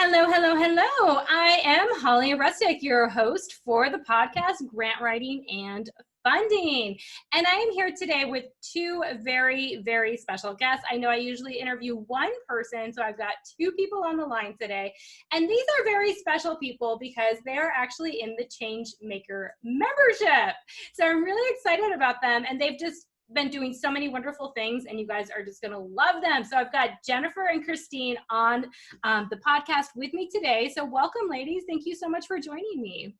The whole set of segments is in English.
Hello, hello, hello. I am Holly Rustick, your host for the podcast Grant Writing and Funding. And I am here today with two very, very special guests. I know I usually interview one person, so I've got two people on the line today. And these are very special people because they are actually in the Changemaker membership. So I'm really excited about them, and they've just been doing so many wonderful things, and you guys are just going to love them. So I've got Jennifer and Christine on the podcast with me today. So welcome, ladies. Thank you so much for joining me.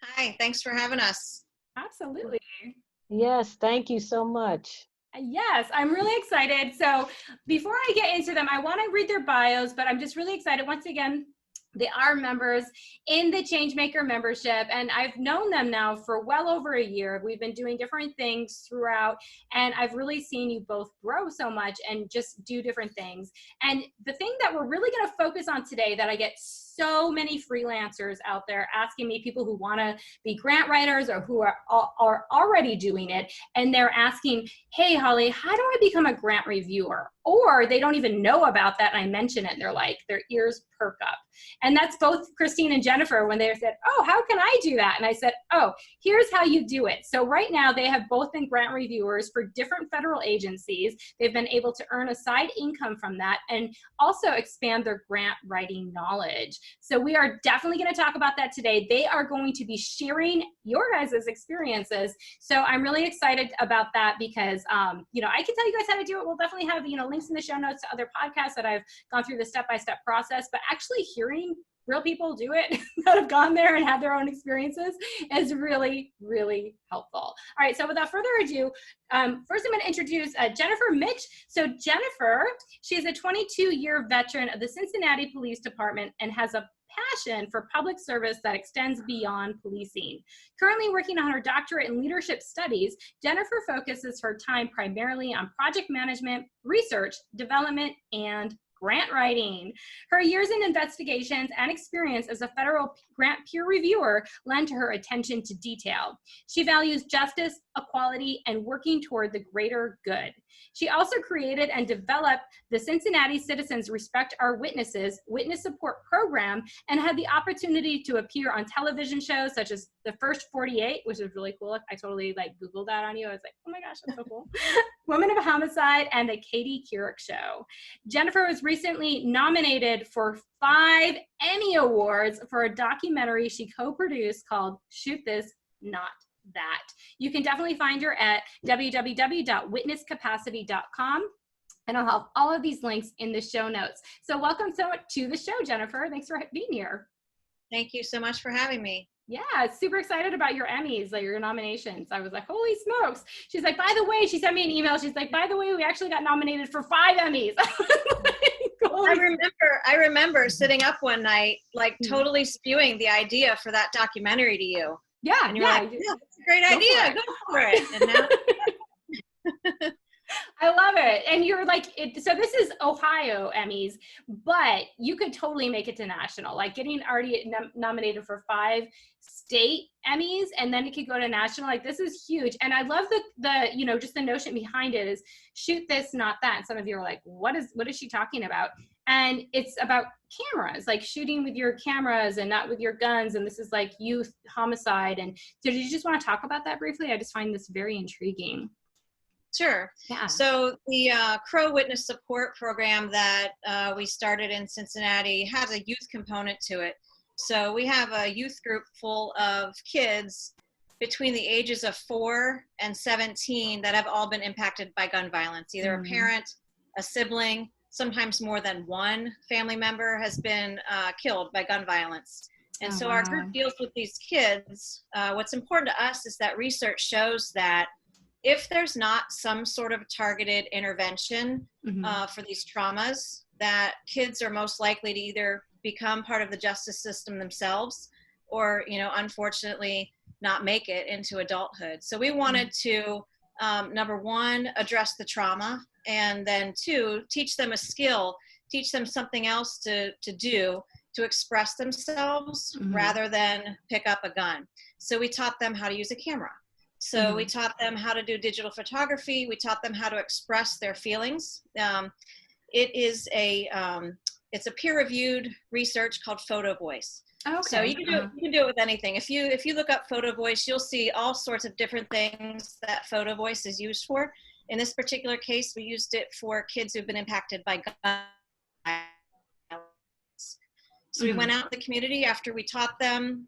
Hi, thanks for having us. Absolutely. Yes, thank you so much. Yes, I'm really excited. So before I get into them, I want to read their bios, but I'm just really excited. Once again, they are members in the Changemaker membership, and I've known them now for well over a year. We've been doing different things throughout, and I've really seen you both grow so much and just do different things. And the thing that we're really going to focus on today, that I get so many freelancers out there asking me, people who want to be grant writers or who are already doing it, and they're asking, hey, Holly, how do I become a grant reviewer? Or they don't even know about that, and I mention it, and they're like, their ears perk up. And that's both Christine and Jennifer when they said, oh, how can I do that? And I said, oh, here's how you do it. So right now they have both been grant reviewers for different federal agencies. They've been able to earn a side income from that and also expand their grant writing knowledge. So we are definitely going to talk about that today. They are going to be sharing your guys' experiences. So I'm really excited about that because, I can tell you guys how to do it. We'll definitely have, links in the show notes to other podcasts that I've gone through the step-by-step process, but actually hearing real people do it that have gone there and had their own experiences is really, really helpful. All right, so without further ado, first I'm going to introduce Jennifer Mitch. So Jennifer, she's a 22-year veteran of the Cincinnati Police Department and has a passion for public service that extends beyond policing. Currently working on her doctorate in leadership studies, Jennifer focuses her time primarily on project management, research, development, and grant writing. Her years in investigations and experience as a federal grant peer reviewer lend to her attention to detail. She values justice, equality, and working toward the greater good. She also created and developed the Cincinnati Citizens Respect Our Witnesses Witness Support Program and had the opportunity to appear on television shows such as The First 48, which is really cool. I totally Googled that on you. I was like, oh my gosh, that's so cool. Women of Homicide and The Katie Couric Show. Jennifer was recently nominated for 5 Emmy Awards for a documentary she co-produced called Shoot This, Not That. You can definitely find her at www.witnesscapacity.com. And I'll have all of these links in the show notes. So welcome so much to the show, Jennifer. Thanks for being here. Thank you so much for having me. Yeah, super excited about your Emmys, your nominations. I was like, holy smokes. She's like, by the way, she sent me an email. She's like, by the way, we actually got nominated for 5 Emmys. I remember sitting up one night, totally spewing the idea for that documentary to you. Yeah. And you're like, yeah, that's a great idea. Go for it. And now I love it. And you're like, so this is Ohio Emmys, but you could totally make it to national, getting already nominated for 5 state Emmys, and then it could go to national. This is huge. And I love the just the notion behind it is shoot this, not that. And some of you are like, what is she talking about? And it's about cameras, shooting with your cameras and not with your guns. And this is youth homicide. And so did you just want to talk about that briefly? I just find this very intriguing. Sure. Yeah. So the Crow Witness Support Program that we started in Cincinnati has a youth component to it. So we have a youth group full of kids between the ages of 4 and 17 that have all been impacted by gun violence. Either a parent, a sibling, sometimes more than one family member has been killed by gun violence. And so our group deals with these kids. What's important to us is that research shows that if there's not some sort of targeted intervention for these traumas, that kids are most likely to either become part of the justice system themselves or, unfortunately not make it into adulthood. So we wanted to, number one, address the trauma, and then 2, teach them a skill, teach them something else to do to express themselves rather than pick up a gun. So we taught them how to use a camera. So we taught them how to do digital photography. We taught them how to express their feelings. It is a it's a peer-reviewed research called Photo Voice. Okay. So you can do it with anything. If you look up Photo Voice, you'll see all sorts of different things that Photo Voice is used for. In this particular case, we used it for kids who've been impacted by gun violence. So we went out in the community after we taught them.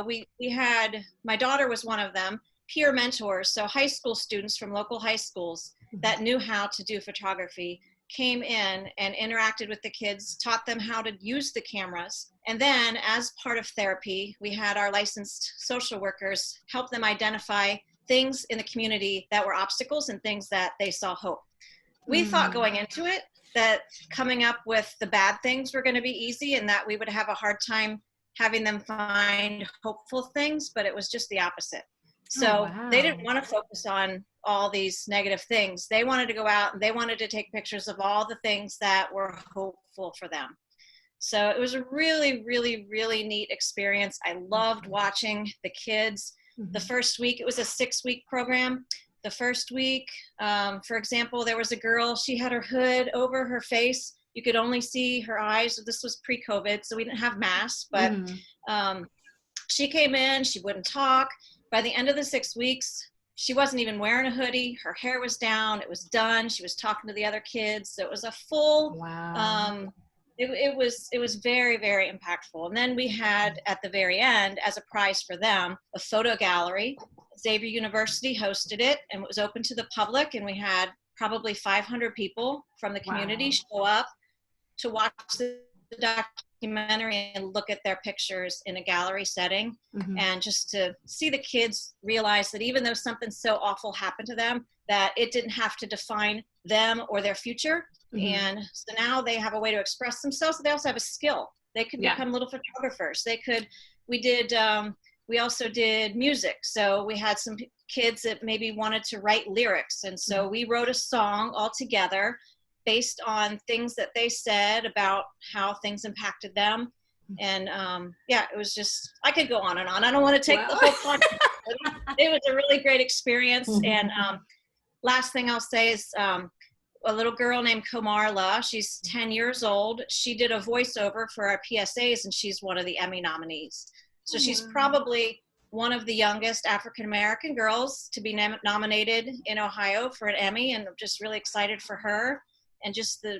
We had, my daughter was one of them, peer mentors. So high school students from local high schools that knew how to do photography came in and interacted with the kids, taught them how to use the cameras. And then as part of therapy, we had our licensed social workers help them identify things in the community that were obstacles and things that they saw hope. We thought going into it that coming up with the bad things were going to be easy and that we would have a hard time having them find hopeful things, but it was just the opposite. So they didn't want to focus on all these negative things. They wanted to go out and they wanted to take pictures of all the things that were hopeful for them. So it was a really, really, really neat experience. I loved watching the kids. The first week, it was a 6-week program. The first week, for example, there was a girl, she had her hood over her face. You could only see her eyes. This was pre-COVID, so we didn't have masks, but she came in, she wouldn't talk. By the end of the 6 weeks, she wasn't even wearing a hoodie. Her hair was down. It was done. She was talking to the other kids. So it was a full, it was very, very impactful. And then we had at the very end, as a prize for them, a photo gallery. Xavier University hosted it and it was open to the public. And we had probably 500 people from the community show up to watch the documentary and look at their pictures in a gallery setting, and just to see the kids realize that even though something so awful happened to them, that it didn't have to define them or their future. And so now they have a way to express themselves. They also have a skill. They could become little photographers. They could, we also did music. So we had some kids that maybe wanted to write lyrics. And so we wrote a song all together based on things that they said about how things impacted them. And yeah, it was just, I could go on and on. I don't want to take the whole podcast. It was a really great experience. And last thing I'll say is a little girl named Komarla, she's 10 years old. She did a voiceover for our PSAs and she's one of the Emmy nominees. So she's probably one of the youngest African-American girls to be nominated in Ohio for an Emmy, and I'm just really excited for her. And just the,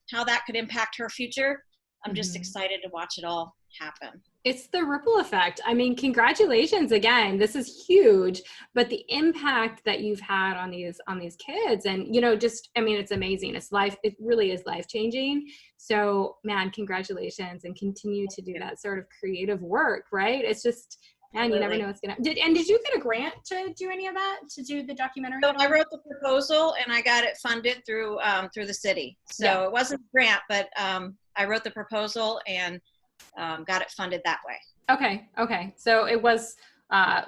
how that could impact her future. I'm just excited to watch it all happen. It's the ripple effect. I mean, congratulations again. This is huge, but the impact that you've had on these kids, and it's amazing. It really is life-changing. So, man, congratulations, and continue to do that sort of creative work, right? It's just, man, you never know what's gonna. Did you get a grant to do any of that, to do the documentary? So I wrote the proposal and I got it funded through the city. So it wasn't a grant, but I wrote the proposal and got it funded that way. Okay. So it was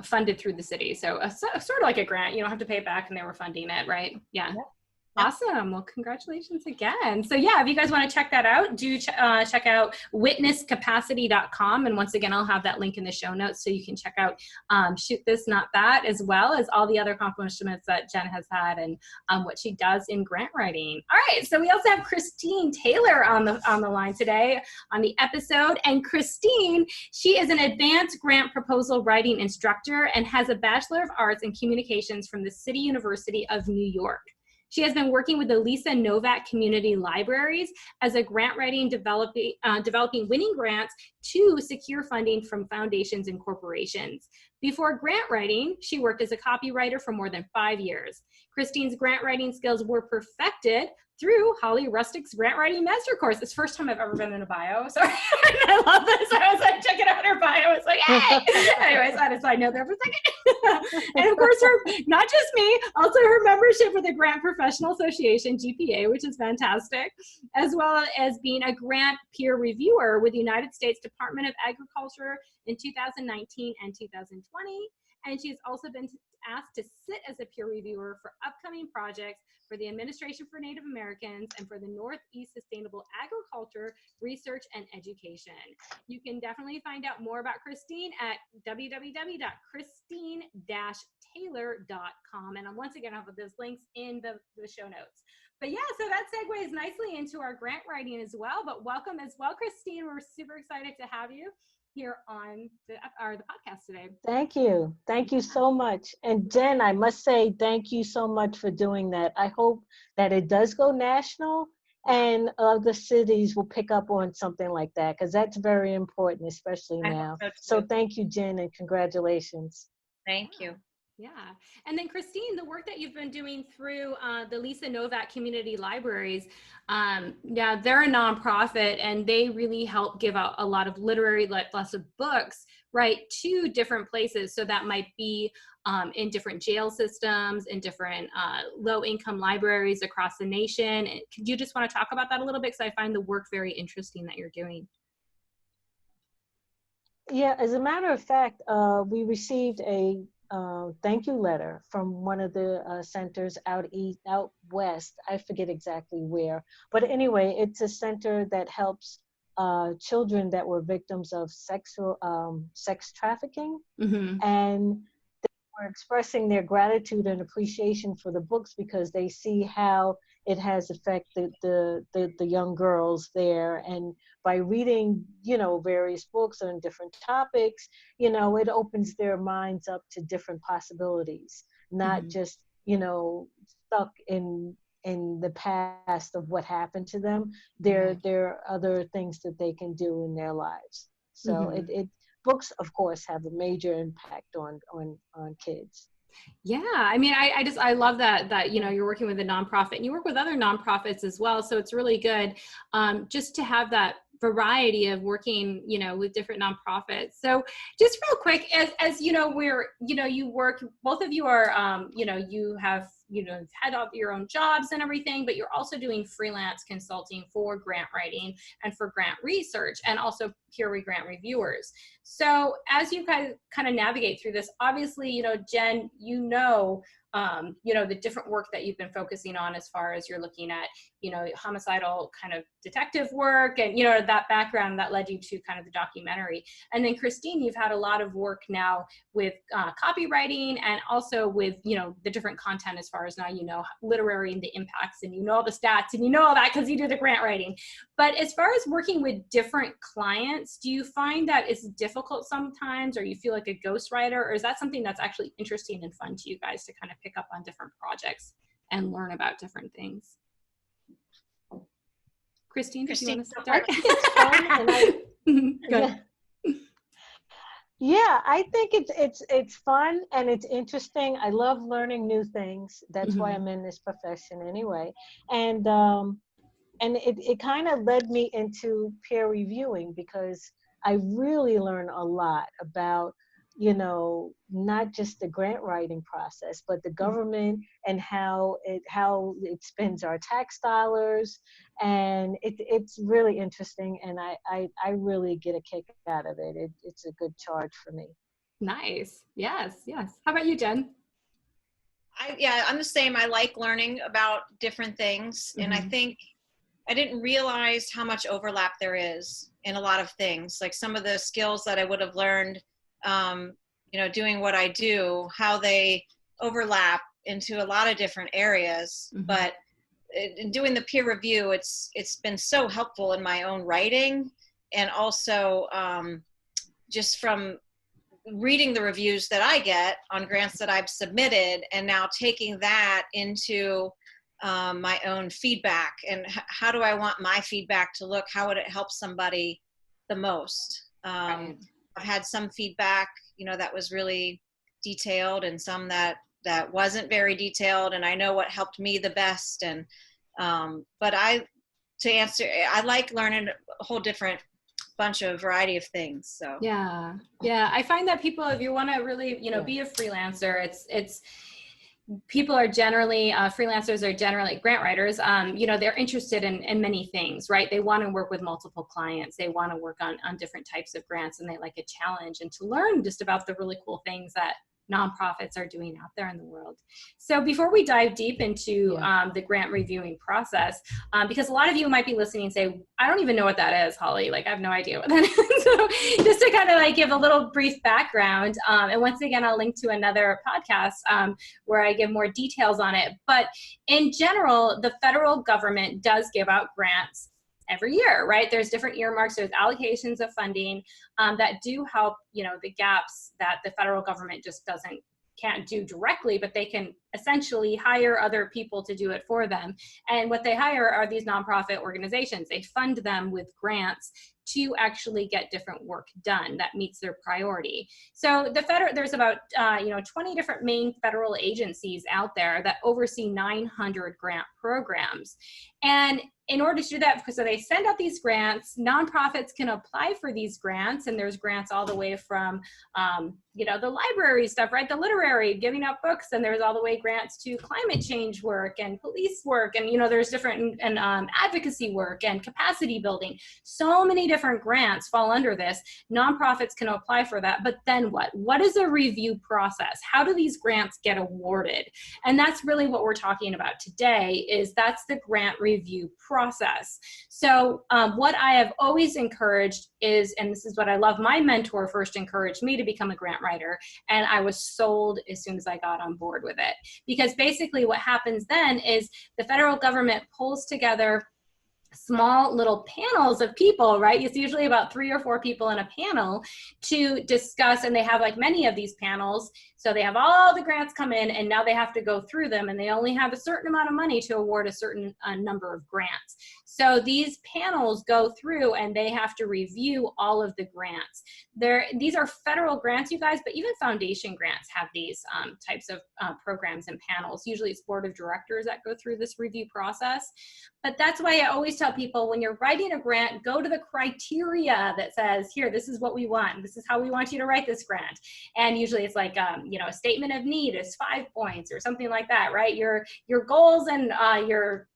funded through the city. So sort of like a grant. You don't have to pay it back, and they were funding it, right? Yeah. Yep. Awesome. Well, congratulations again. So yeah, if you guys want to check that out, do check out witnesscapacity.com. And once again, I'll have that link in the show notes so you can check out Shoot This, Not That, as well as all the other accomplishments that Jen has had and what she does in grant writing. All right. So we also have Christine Taylor on the line today on the episode. And Christine, she is an advanced grant proposal writing instructor and has a Bachelor of Arts in Communications from the City University of New York. She has been working with the Lisa Novak Community Libraries as a grant writing developing winning grants to secure funding from foundations and corporations. Before grant writing, she worked as a copywriter for more than 5 years. Christine's grant writing skills were perfected through Holly Rustick's grant writing master course. It's the first time I've ever been in a bio. So I love this. I was like checking out her bio. It's like, hey. Anyways, I had a side note there for a second. And of course, not just me, also her membership with the Grant Professional Association, GPA, which is fantastic, as well as being a grant peer reviewer with the United States Department of Agriculture in 2019 and 2020. And she's also been asked to sit as a peer reviewer for upcoming projects for the Administration for Native Americans and for the Northeast Sustainable Agriculture Research and Education. You can definitely find out more about Christine at www.christine-taylor.com. And once again, I'll put those links in the show notes. But yeah, so that segues nicely into our grant writing as well. But welcome as well, Christine. We're super excited to have you here on the podcast today. Thank you. Thank you so much. And Jen, I must say thank you so much for doing that. I hope that it does go national and other cities will pick up on something like that, because that's very important, especially now. So thank you, Jen, and congratulations. Thank you. Yeah. And then Christine, the work that you've been doing through the Lisa Novak Community Libraries, now they're a nonprofit and they really help give out a lot of literary, lots of books, right, to different places. So that might be in different jail systems, in different low-income libraries across the nation. Could you just want to talk about that a little bit? Because I find the work very interesting that you're doing. Yeah, as a matter of fact, we received a thank you letter from one of the centers out west. I forget exactly where, but anyway, it's a center that helps children that were victims of sex trafficking, and they were expressing their gratitude and appreciation for the books because they see how it has affected the young girls there. And by reading, various books on different topics, it opens their minds up to different possibilities, not just, stuck in the past of what happened to them. There are other things that they can do in their lives. So books, of course, have a major impact on kids. Yeah, I mean, I love that you're working with a nonprofit and you work with other nonprofits as well. So it's really good just to have that variety of working, with different nonprofits. So just real quick, as you work, both of you are, you have, had all your own jobs and everything, but you're also doing freelance consulting for grant writing and for grant research and also peer grant reviewers. So as you guys kind of navigate through this, obviously, Jen, the different work that you've been focusing on as far as you're looking at, homicidal kind of detective work and, that background that led you to kind of the documentary. And then Christine, you've had a lot of work now with copywriting and also with, the different content as far as now, literary and the impacts and all the stats and all that because you do the grant writing. But as far as working with different clients, do you find that it's difficult sometimes or you feel like a ghostwriter, or is that something that's actually interesting and fun to you guys to kind of pick up on different projects and learn about different things? Christine, do you want to start? I think it's fun, and yeah, I think it's fun and it's interesting. I love learning new things. That's why I'm in this profession anyway. And it kind of led me into peer reviewing because I really learn a lot about, not just the grant writing process, but the government and how it spends our tax dollars. And it's really interesting. And I really get a kick out of it. It's a good charge for me. Nice. Yes. How about you, Jen? I'm the same. I like learning about different things. And I think I didn't realize how much overlap there is in a lot of things. Like some of the skills that I would have learned, doing what I do, how they overlap into a lot of different areas. But in doing the peer review, it's been so helpful in my own writing, and also just from reading the reviews that I get on grants that I've submitted, and now taking that into my own feedback and how do I want my feedback to look? How would it help somebody the most? I've had some feedback, that was really detailed, and some that wasn't very detailed, and I know what helped me the best. And but I like learning a whole different bunch of variety of things. So yeah, I find that people, if you want to really be a freelancer, it's people are generally freelancers are generally grant writers. They're interested in many things, right? They want to work with multiple clients. They want to work on different types of grants, and they like a challenge and to learn just about the really cool things that nonprofits are doing out there in the world. So before we dive deep into the grant reviewing process, because a lot of you might be listening and say, I don't even know what that is, Holly. Like, I have no idea what that is. So just to kind of like give a little brief background, and once again, I'll link to another podcast where I give more details on it. But in general, the federal government does give out grants every year, right? There's different earmarks, there's allocations of funding that do help, the gaps that the federal government just can't do directly, but they can essentially hire other people to do it for them. And what they hire are these nonprofit organizations. They fund them with grants to actually get different work done that meets their priority. So there's about 20 different main federal agencies out there that oversee 900 grant programs. And in order to do that, so they send out these grants, nonprofits can apply for these grants, and there's grants all the way from, the library stuff, right? The literary, giving out books, and there's all the way grants to climate change work and police work, and, there's different, and advocacy work and capacity building. So many different grants fall under this. Nonprofits can apply for that, but then what? What is a review process? How do these grants get awarded? And that's really what we're talking about today, is that's the grant review process. So what I have always encouraged is, and this is what I love, my mentor first encouraged me to become a grant writer, and I was sold as soon as I got on board with it. Because basically what happens then is the federal government pulls together small little panels of people, right? It's usually about 3 or 4 people in a panel to discuss, and they have like many of these panels. So they have all the grants come in, and now they have to go through them, and they only have a certain amount of money to award a certain number of grants. So these panels go through and they have to review all of the grants. These are federal grants, you guys, but even foundation grants have these types of programs and panels. Usually it's board of directors that go through this review process. But that's why I always tell people, when you're writing a grant, go to the criteria that says, here, this is what we want. This is how we want you to write this grant. And usually it's like, a statement of need is 5 points or something like that, right? Your goals and your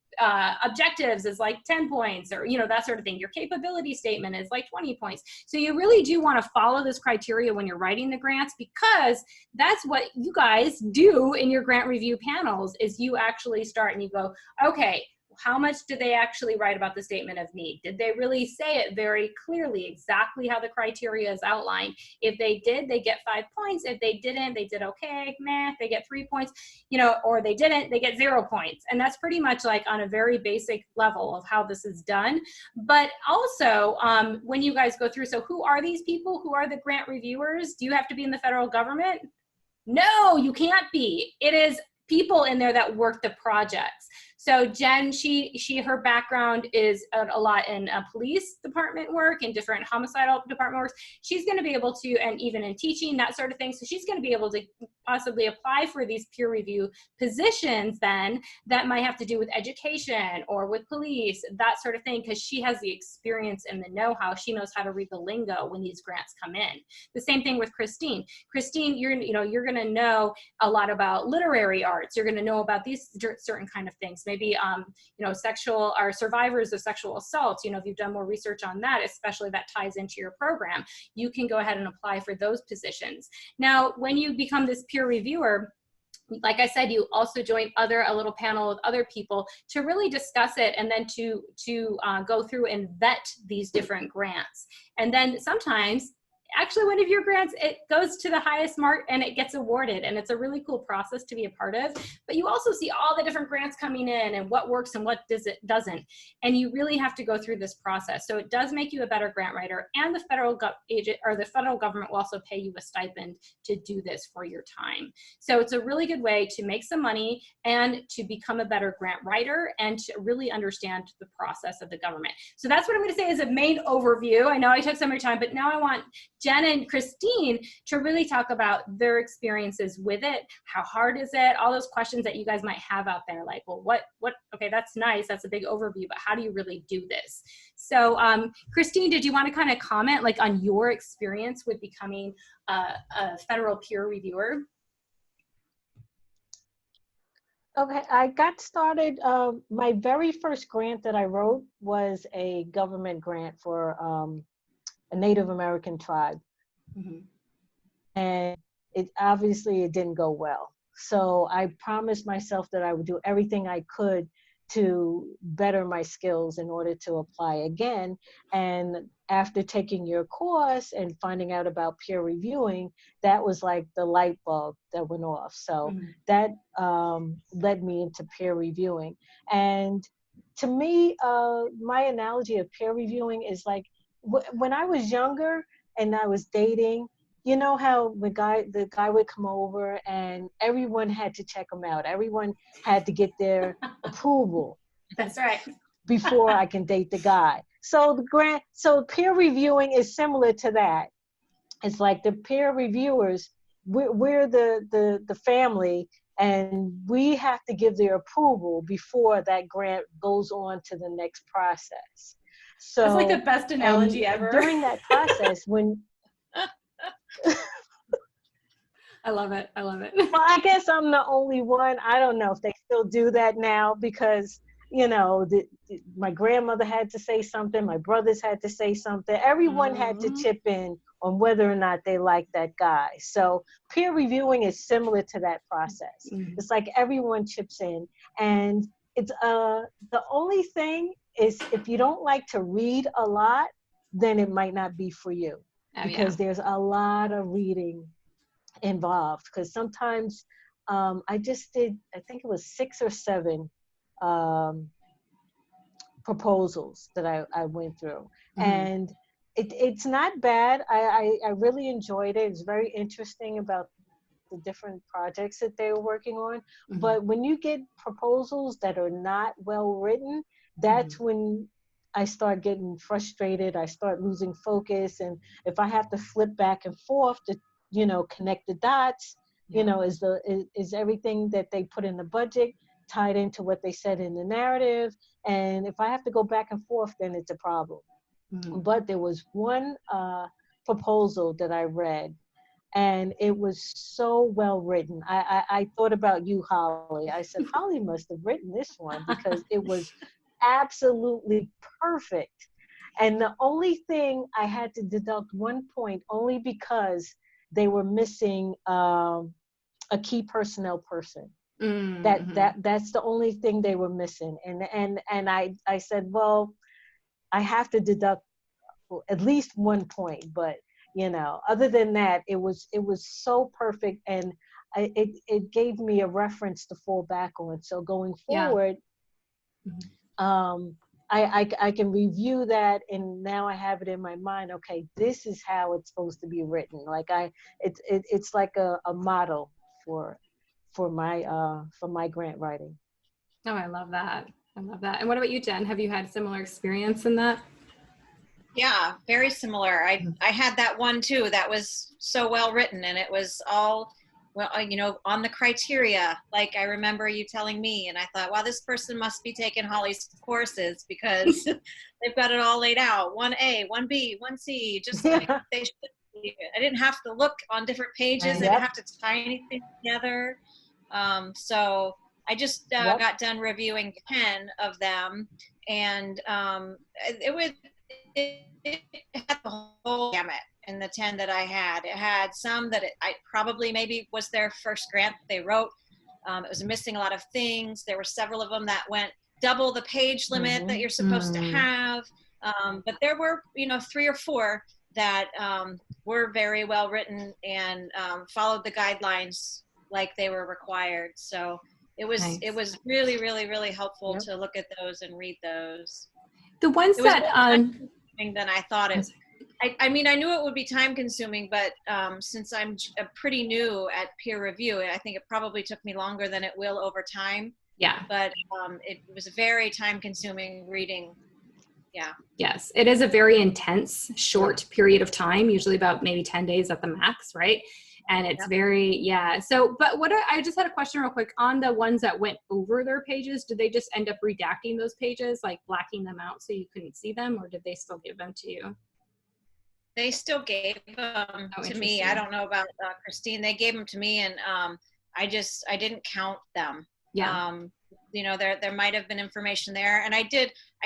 objectives is like 10 points, or that sort of thing. Your capability statement is like 20 points. So you really do want to follow this criteria when you're writing the grants, because that's what you guys do in your grant review panels, is you actually start and you go, okay, how much did they actually write about the statement of need? Did they really say it very clearly, exactly how the criteria is outlined? If they did, they get 5 points. If they didn't, they did okay, meh, they get 3 points, or they didn't, they get 0 points. And that's pretty much like on a very basic level of how this is done. But also, when you guys go through, so who are these people? Who are the grant reviewers? Do you have to be in the federal government? No, you can't be. It is people in there that work the projects. So Jen, her background is a lot in police department work and different homicidal department work. She's going to be able to, and even in teaching, that sort of thing. So she's going to be able to possibly apply for these peer review positions then that might have to do with education or with police, that sort of thing, because she has the experience and the know-how. She knows how to read the lingo when these grants come in. The same thing with Christine. Christine, you're going to know a lot about literary arts. You're going to know about these certain kind of things. Maybe, sexual or survivors of sexual assault. If you've done more research on that, especially that ties into your program, you can go ahead and apply for those positions. Now, when you become this peer reviewer, like I said, you also join a little panel with other people to really discuss it, and then to go through and vet these different grants. And then sometimes, actually, one of your grants, it goes to the highest mark and it gets awarded, and it's a really cool process to be a part of. But you also see all the different grants coming in and what works and what doesn't, and you really have to go through this process. So it does make you a better grant writer, and the federal government will also pay you a stipend to do this for your time. So it's a really good way to make some money and to become a better grant writer and to really understand the process of the government. So that's what I'm going to say is a main overview. I know I took some of your time, but now I want Jen and Christine to really talk about their experiences with it. How hard is it? All those questions that you guys might have out there, like, well, what, okay, that's nice. That's a big overview, but how do you really do this? So Christine, did you want to kind of comment like on your experience with becoming a federal peer reviewer? Okay, I got started, my very first grant that I wrote was a government grant for a Native American tribe. Mm-hmm. And it obviously it didn't go well. So I promised myself that I would do everything I could to better my skills in order to apply again. And after taking your course and finding out about peer reviewing, that was like the light bulb that went off. So that led me into peer reviewing. And to me, my analogy of peer reviewing is like when I was younger and I was dating, you know how the guy would come over and everyone had to check him out. Everyone had to get their approval. That's right. Before I can date the guy. So so peer reviewing is similar to that. It's like the peer reviewers, we're the family, and we have to give their approval before that grant goes on to the next process. So that's like the best analogy ever. During that process, when I love it. I love it. Well, I guess I'm the only one. I don't know if they still do that now because, you know, my grandmother had to say something. My brothers had to say something. Everyone had to chip in on whether or not they liked that guy. So peer reviewing is similar to that process. It's like everyone chips in. And it's the only thing is if you don't like to read a lot, then it might not be for you. Because there's a lot of reading involved, because sometimes I just did, I think it was 6 or 7 proposals that I went through. And it's not bad. I really enjoyed it. It's very interesting about the different projects that they were working on. But when you get proposals that are not well written, that's when I start getting frustrated. I start losing focus. And if I have to flip back and forth to, you know, connect the dots, you know, is everything that they put in the budget tied into what they said in the narrative? And if I have to go back and forth, then it's a problem. But there was one proposal that I read, and it was so well written. I thought about you, Holly. I said, Holly must have written this one because it was absolutely perfect. And the only thing I had to deduct 1 point only because they were missing a key personnel person. That's the only thing they were missing. And I said, well, I have to deduct at least 1 point, but you know, other than that, it was so perfect, and it gave me a reference to fall back on. So going forward, I can review that, and now I have it in my mind. Okay, this is how it's supposed to be written. Like it's like a model for my grant writing. Oh, I love that. I love that. And what about you, Jen? Have you had similar experience in that? Yeah, very similar. I had that one too. That was so well written, and it was all, well, you know, on the criteria. Like I remember you telling me, and I thought, wow, this person must be taking Holly's courses because they've got it all laid out. 1A, 1B, 1C, just like they should be. I didn't have to look on different pages. I didn't have to tie anything together. So I just got done reviewing 10 of them, and it had the whole gamut in the 10 that I had. It had some that I probably maybe was their first grant they wrote. It was missing a lot of things. There were several of them that went double the page limit that you're supposed to have. But there were, you know, 3 or 4 that were very well written and followed the guidelines like they were required. So it was really, really, really helpful to look at those and read those. The ones that than I thought it. I mean, I knew it would be time consuming, but since I'm pretty new at peer review, I think it probably took me longer than it will over time. Yeah. But it was a very time consuming reading. Yeah. Yes, it is a very intense, short period of time, usually about maybe 10 days at the max, right? And it's very, So, but I just had a question real quick on the ones that went over their pages. Did they just end up redacting those pages, like blacking them out so you couldn't see them, or did they still give them to you? They still gave them to me. I don't know about Christine. They gave them to me, and I didn't count them. Yeah. You know, there might have been information there, and I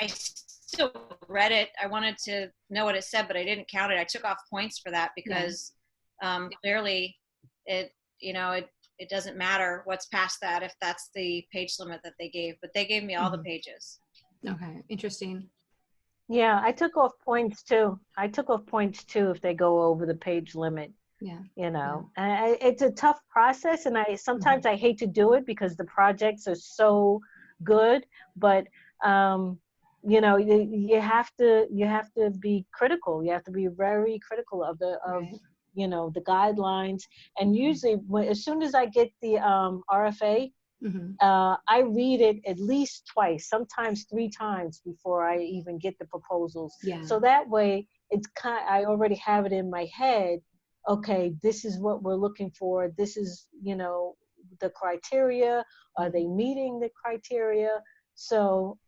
still read it. I wanted to know what it said, but I didn't count it. I took off points for that because clearly it, you know, it doesn't matter what's past that if that's the page limit that they gave, but they gave me all the pages. Okay, interesting. Yeah, I took off points too. I took off points too if they go over the page limit. Yeah. You know, and it's a tough process, and sometimes I hate to do it because the projects are so good, but you know, you have to be critical. You have to be very critical of you know, the guidelines. And usually, as soon as I get the RFA, I read it at least twice, sometimes 3 times before I even get the proposals. Yeah. So that way, I already have it in my head. Okay, this is what we're looking for. This is, you know, the criteria. Are they meeting the criteria? So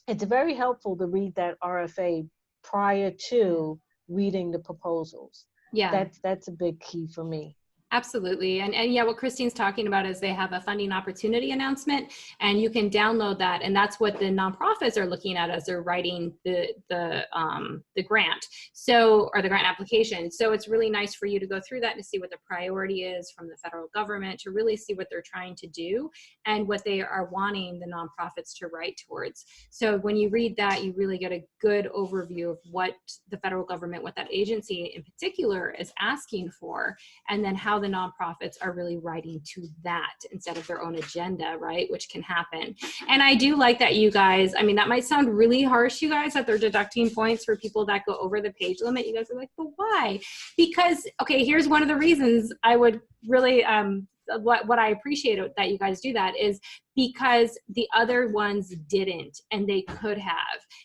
it's very helpful to read that RFA prior to reading the proposals. Yeah. That's a big key for me. Absolutely. And yeah, what Christine's talking about is they have a funding opportunity announcement, and you can download that. And that's what the nonprofits are looking at as they're writing the grant. So, or the grant application. So it's really nice for you to go through that and see what the priority is from the federal government, to really see what they're trying to do and what they are wanting the nonprofits to write towards. So when you read that, you really get a good overview of what the federal government, what that agency in particular is asking for, and then how the nonprofits are really writing to that instead of their own agenda, right? Which can happen. And I do like that you guys, I mean, that might sound really harsh, you guys, that they're deducting points for people that go over the page limit. You guys are like, but why? Because, okay, here's one of the reasons I would really, what I appreciate that you guys do that is because the other ones didn't, and they could have.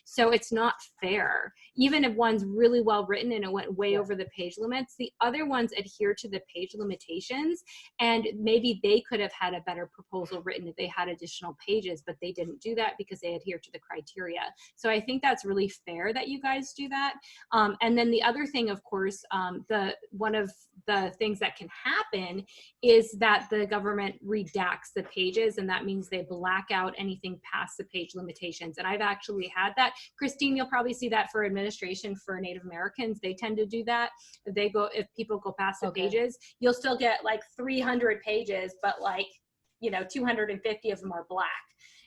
So it's not fair. Even if one's really well written and it went way over the page limits, the other ones adhere to the page limitations, and maybe they could have had a better proposal written if they had additional pages, but they didn't do that because they adhere to the criteria. So I think that's really fair that you guys do that. And then the other thing, of course, one of the things that can happen is that the government redacts the pages, and that means they black out anything past the page limitations. And I've actually had that. Christine, you'll probably see that for administration for Native Americans. They tend to do that. If people go past the pages, you'll still get like 300 pages, but like, you know, 250 of them are black.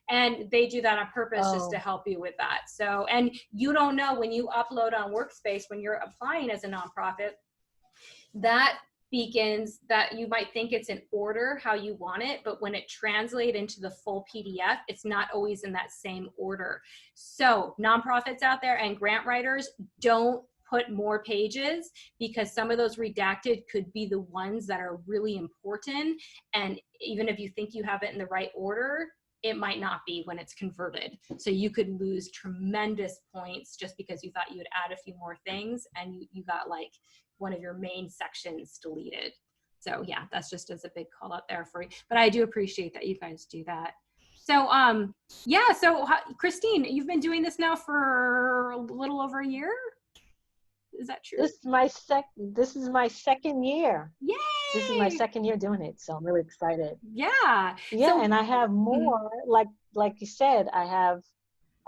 And they do that on purpose just to help you with that. So, and you don't know when you upload on Workspace, when you're applying as a nonprofit, that begins that you might think it's in order how you want it, but when it translates into the full PDF, it's not always in that same order. So nonprofits out there and grant writers, don't put more pages, because some of those redacted could be the ones that are really important. And even if you think you have it in the right order, it might not be when it's converted. So you could lose tremendous points just because you thought you'd add a few more things and you got like one of your main sections deleted. So yeah, that's just as a big call out there for you. But I do appreciate that you guys do that. So yeah, so Christine, you've been doing this now for a little over a year? Is that true? This is my second year. Yay! This is my second year doing it, so I'm really excited. Yeah. Yeah, so, and I have more, like you said, I have,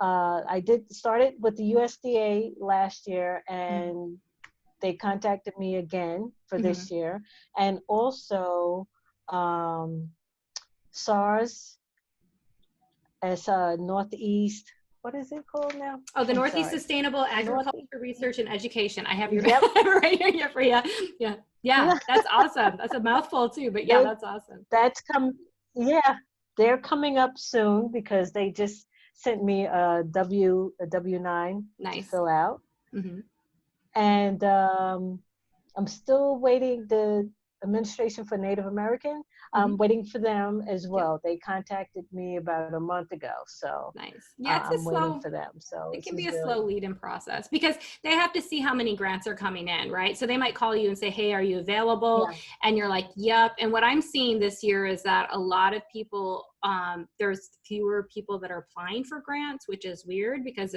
I started with the USDA last year, and they contacted me again for this year. And also SARS as Northeast, what is it called now? Oh, the Northeast Sustainable Agriculture Research and Education. I have your right here for you. Yeah, that's awesome. That's a mouthful too, but yeah, that's awesome. They're coming up soon because they just sent me a W-9 to fill out. And I'm still waiting the Administration for Native American. I'm waiting for them as well. They contacted me about a month ago, so yeah, I'm waiting for them. So it can be a slow lead-in process because they have to see how many grants are coming in, right? So they might call you and say, hey, are you available? And you're like, yep. And what I'm seeing this year is that a lot of people, there's fewer people that are applying for grants, which is weird because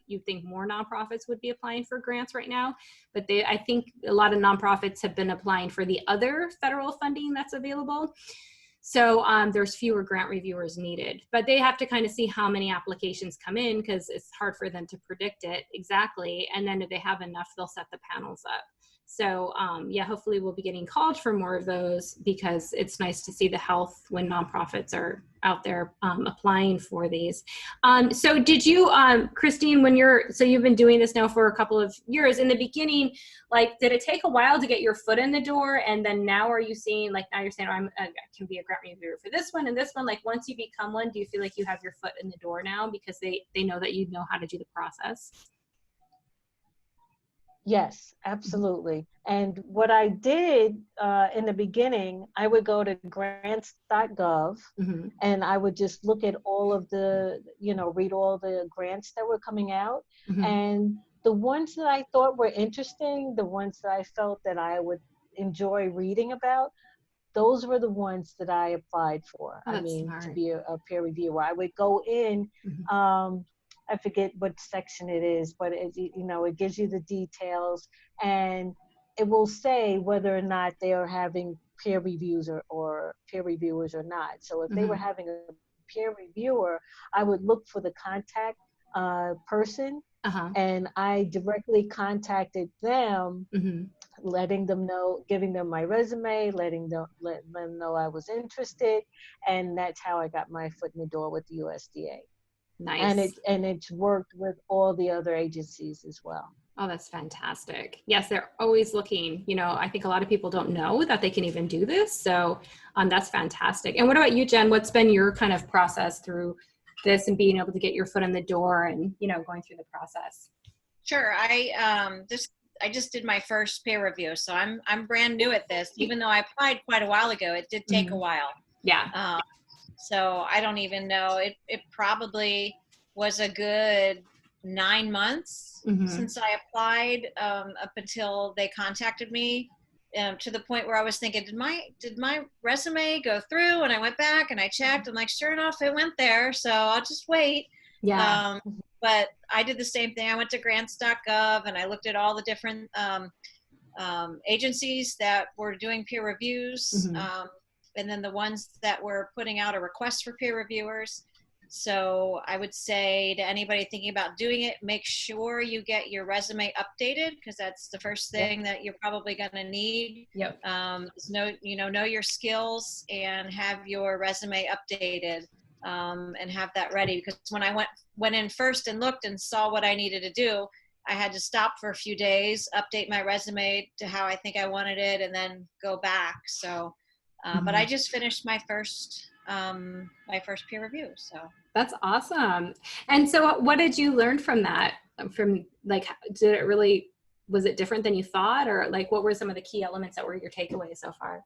you think more nonprofits would be applying for grants right now, but I think a lot of nonprofits have been applying for the other federal funding that's available. So there's fewer grant reviewers needed, but they have to kind of see how many applications come in because it's hard for them to predict it exactly. And then if they have enough, they'll set the panels up. So yeah, hopefully we'll be getting called for more of those, because it's nice to see the health when nonprofits are out there applying for these. So did you, Christine, so you've been doing this now for a couple of years. In the beginning, like, did it take a while to get your foot in the door? And then now are you seeing, like, now you're saying, oh, I can be a grant reviewer for this one and this one. Like, once you become one, do you feel like you have your foot in the door now because they know that you know how to do the process? Yes, absolutely. And what I did in the beginning, I would go to grants.gov Mm-hmm. and I would just look at all of the, read all the grants that were coming out. Mm-hmm. And the ones that I thought were interesting, the ones that I felt that I would enjoy reading about, those were the ones that I applied for. Oh, I mean, smart. to be a peer reviewer. I would go in, Mm-hmm. I forget what section it is, but it gives you the details, and it will say whether or not they are having peer reviews or peer reviewers or not. So if they were having a peer reviewer, I would look for the contact person, and I directly contacted them, letting them know, giving them my resume, letting them know I was interested, and that's how I got my foot in the door with the USDA. Nice. And it's worked with all the other agencies as well. Oh, that's fantastic. Yes, they're always looking. I think a lot of people don't know that they can even do this. So that's fantastic. And what about you, Jen? What's been your kind of process through this and being able to get your foot in the door and, going through the process? Sure. I just did my first peer review. So I'm brand new at this. Even though I applied quite a while ago, it did take a while. Yeah. So I don't even know. It probably was a good 9 months since I applied, up until they contacted me, to the point where I was thinking, did my resume go through? And I went back and I checked. I'm like, sure enough, it went there. So I'll just wait. Yeah. But I did the same thing. I went to grants.gov and I looked at all the different agencies that were doing peer reviews. And then the ones that were putting out a request for peer reviewers. So I would say to anybody thinking about doing it, make sure you get your resume updated, because that's the first thing that you're probably going to need. Yep. Know your skills and have your resume updated, and have that ready. Because when I went in first and looked and saw what I needed to do, I had to stop for a few days, update my resume to how I think I wanted it, and then go back. So. But I just finished my first peer review. So that's awesome. And so what did you learn from that? Was it different than you thought, or like, what were some of the key elements that were your takeaways so far?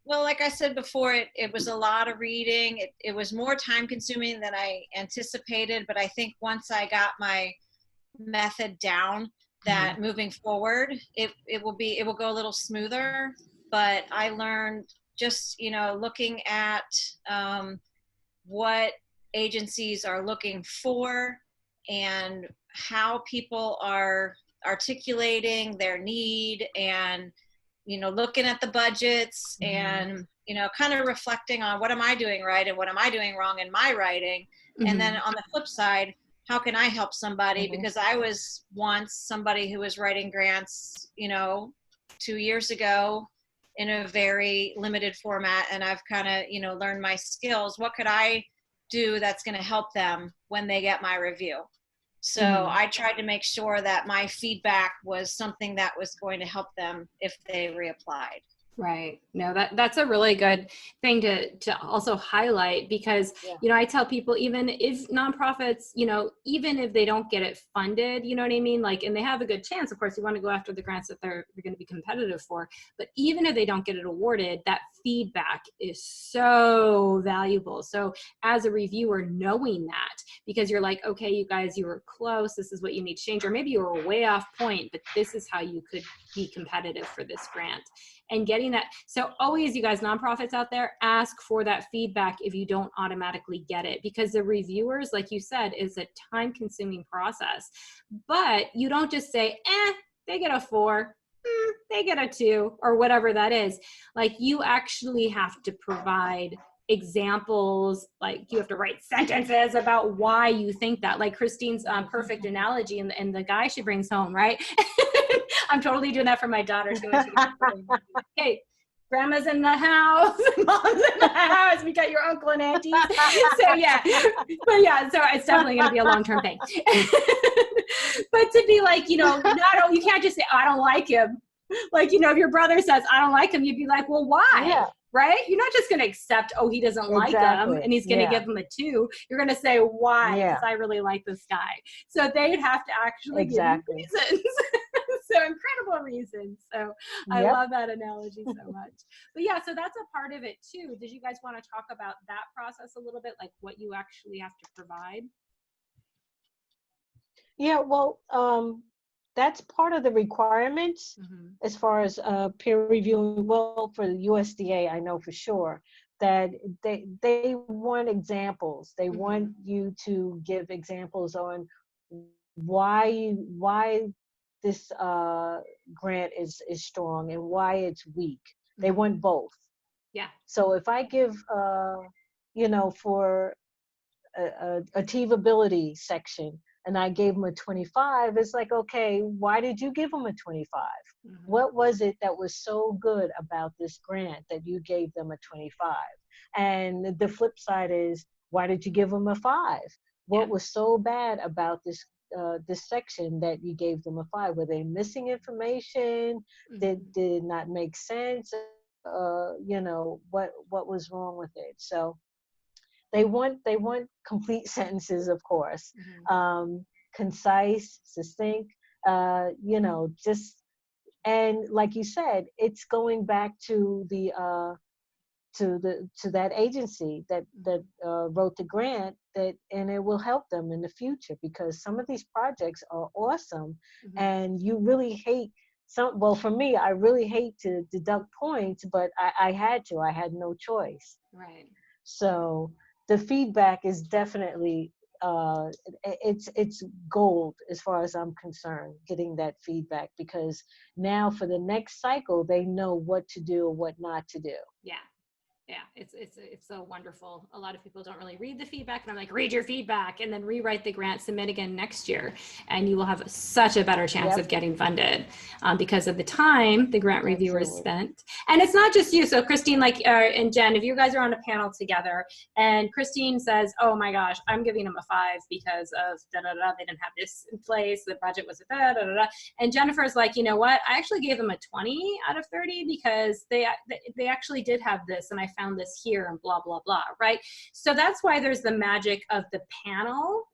Well, like I said before, it was a lot of reading. It was more time consuming than I anticipated, but I think once I got my method down, that moving forward, it will go a little smoother. But I learned just, looking at what agencies are looking for and how people are articulating their need, and, looking at the budgets and, kind of reflecting on what am I doing right and what am I doing wrong in my writing. And then on the flip side, how can I help somebody? Because I was once somebody who was writing grants, 2 years ago, in a very limited format, and I've kind of, learned my skills. What could I do that's going to help them when they get my review? So I tried to make sure that my feedback was something that was going to help them if they reapplied. Right. No, that's a really good thing to also highlight, because, I tell people, even if nonprofits, even if they don't get it funded, you know what I mean? Like, and they have a good chance, of course, you want to go after the grants that they're going to be competitive for, but even if they don't get it awarded, that feedback is so valuable. So as a reviewer, knowing that, because you're like, okay, you guys, you were close, this is what you need to change, or maybe you were way off point, but this is how you could be competitive for this grant. And getting that. So always, you guys, nonprofits out there, ask for that feedback if you don't automatically get it, because the reviewers, like you said, is a time consuming process. But you don't just say, they get a 4, they get a 2, or whatever that is. Like, you actually have to provide examples, like you have to write sentences about why you think that, like Christine's perfect analogy and the guy she brings home, right? I'm totally doing that for my daughter too. Hey, grandma's in the house, mom's in the house, we got your uncle and aunties. So yeah, but yeah, so it's definitely going to be a long-term thing. But to be like, you know, you can't just say, I don't like him. Like, you know, if your brother says, I don't like him, you'd be like, well, why? Yeah. Right? You're not just going to accept, oh, he doesn't like him and he's going to give him a 2. You're going to say, why? Because I really like this guy. So they'd have to actually give you reasons. So incredible reasons. So I love that analogy so much. But yeah, so that's a part of it too. Did you guys want to talk about that process a little bit, like what you actually have to provide? Yeah, well, that's part of the requirements as far as peer reviewing. Well, for the USDA, I know for sure that they want examples. They want you to give examples on why this grant is strong and why it's weak. They want both. Yeah. So if I give, you know, for a achievability section, and I gave them a 25, it's like, okay, why did you give them a 25? What was it that was so good about this grant that you gave them a 25? And the flip side is, why did you give them a 5? What was so bad about this section that you gave them a 5? Were they missing information? Did not make sense? You know, what was wrong with it? So they want complete sentences, of course, concise, succinct, you know, just, and like you said, it's going back to that agency that wrote the grant, and it will help them in the future, because some of these projects are awesome, and you really hate well, for me, I really hate to deduct points, but I had no choice. Right. So the feedback is definitely it's gold as far as I'm concerned, getting that feedback, because now for the next cycle they know what to do and what not to do. Yeah. Yeah, it's so wonderful. A lot of people don't really read the feedback, and I'm like, read your feedback and then rewrite the grant, submit again next year, and you will have such a better chance of getting funded because of the time the grant reviewers spent. And it's not just you. So Christine, like, and Jen, if you guys are on a panel together and Christine says, oh my gosh, I'm giving them a 5 because of da-da-da, they didn't have this in place, the budget was a da-da-da, and Jennifer's like, you know what, I actually gave them a 20 out of 30 because they actually did have this, and I found this here, and blah, blah, blah, right? So that's why there's the magic of the panel.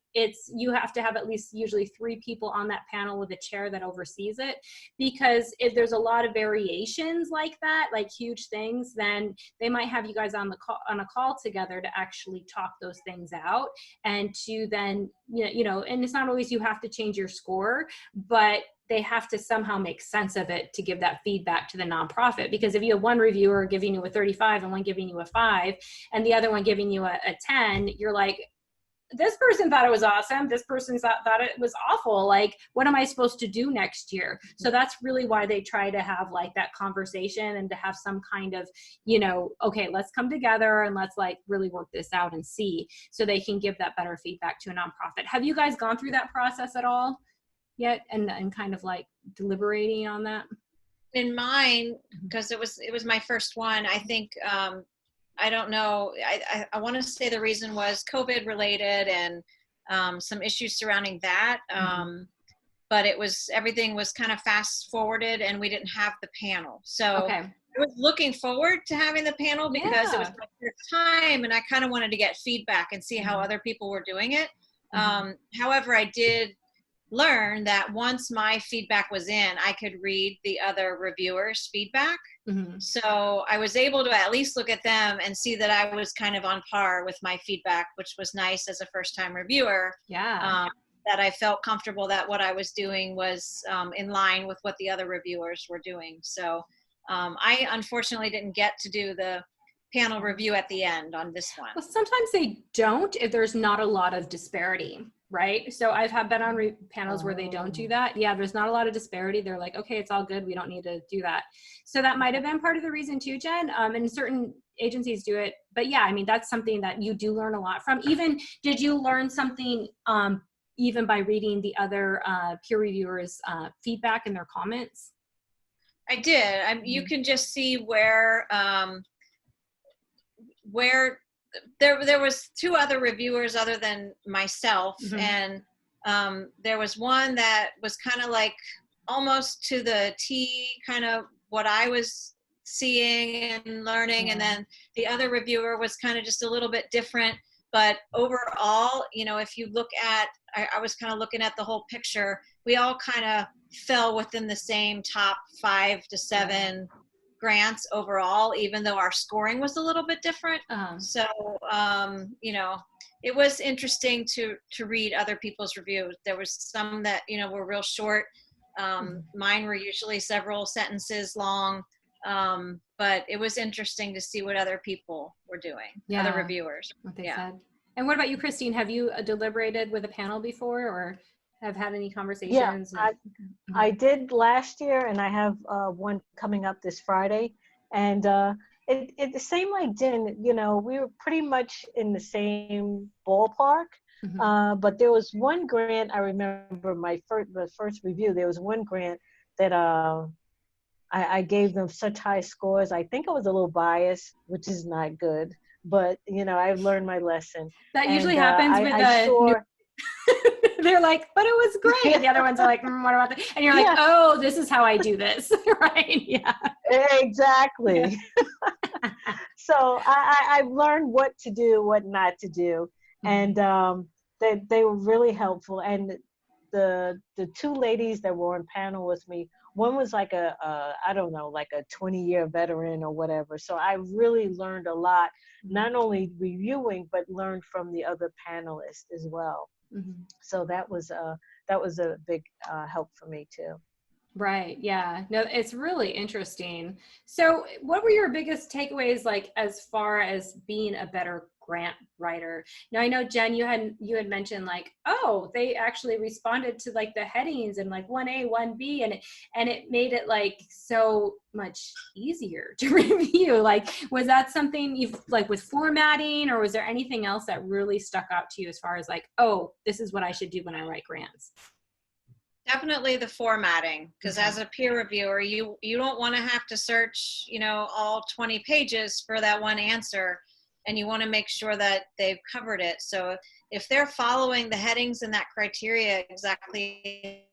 You have to have at least usually 3 people on that panel with a chair that oversees it, because if there's a lot of variations like that, like huge things, then they might have you guys on a call together to actually talk those things out, and to then, you know, and it's not always you have to change your score, but they have to somehow make sense of it to give that feedback to the nonprofit. Because if you have one reviewer giving you a 35 and one giving you a 5 and the other one giving you a 10, you're like, this person thought it was awesome, this person thought it was awful, like, what am I supposed to do next year? So that's really why they try to have like that conversation, and to have some kind of, you know, okay, let's come together and let's like really work this out and see, so they can give that better feedback to a nonprofit. Have you guys gone through that process at all yet, and kind of like deliberating on that? In mine, because it was my first one, I think, I don't know, I want to say the reason was COVID related, and some issues surrounding that, but everything was kind of fast forwarded, and we didn't have the panel. So I was looking forward to having the panel, because it was my first time, and I kind of wanted to get feedback and see how other people were doing it. However, I did learn that once my feedback was in, I could read the other reviewers' feedback. So I was able to at least look at them and see that I was kind of on par with my feedback, which was nice as a first-time reviewer. That I felt comfortable that what I was doing was in line with what the other reviewers were doing. So I unfortunately didn't get to do the panel review at the end on this one. Well, sometimes they don't if there's not a lot of disparity, right? So I've been on panels where they don't do that. Yeah, there's not a lot of disparity. They're like, okay, it's all good. We don't need to do that. So that might have been part of the reason too, Jen. And certain agencies do it. But yeah, I mean, that's something that you do learn a lot from. Even, did you learn something even by reading the other peer reviewers' feedback and their comments? I did. You can just see where there was two other reviewers other than myself, and there was one that was kind of like almost to the T, kind of what I was seeing and learning, and then the other reviewer was kind of just a little bit different. But overall, you know, if you look at, I was kind of looking at the whole picture, we all kind of fell within the same top 5 to 7 grants overall, even though our scoring was a little bit different. So, you know, it was interesting to read other people's reviews. There was some that, you know, were real short. Mine were usually several sentences long. But it was interesting to see what other people were doing, other reviewers. What they said. And what about you, Christine? Have you deliberated with a panel before, or have had any conversations? Yeah, I did last year, and I have one coming up this Friday. And it seemed like Jen, you know, we were pretty much in the same ballpark. But there was one grant, I remember the first review, there was one grant that I gave them such high scores. I think I was a little biased, which is not good. But, you know, I've learned my lesson. That usually happens with they're like, but it was great. And the other ones are like, what about that? And you're like, oh, this is how I do this, right? Yeah. Exactly. So I've learned what to do, what not to do. And they were really helpful. And the two ladies that were on panel with me, one was like I don't know, like a 20-year veteran or whatever. So I really learned a lot, not only reviewing, but learned from the other panelists as well. So that was a big help for me too. Right. Yeah. No, it's really interesting. So what were your biggest takeaways, like, as far as being a better grant writer? Now, I know, Jen, you had mentioned, like, oh, they actually responded to like the headings and like 1A, 1B, and it made it like so much easier to review. Like, was that something you've, like, with formatting, or was there anything else that really stuck out to you as far as like, oh, this is what I should do when I write grants? Definitely the formatting, because as a peer reviewer, you don't want to have to search, you know, all 20 pages for that one answer, and you want to make sure that they've covered it. So if they're following the headings and that criteria exactly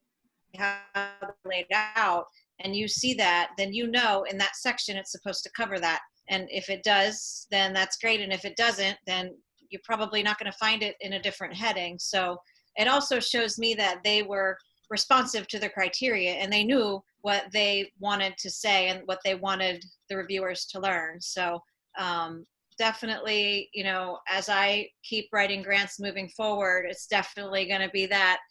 how they're laid out, and you see that, then you know in that section it's supposed to cover that. And if it does, then that's great. And if it doesn't, then you're probably not going to find it in a different heading. So it also shows me that they were responsive to the criteria, and they knew what they wanted to say and what they wanted the reviewers to learn. So definitely, you know, as I keep writing grants moving forward, it's definitely going to be that,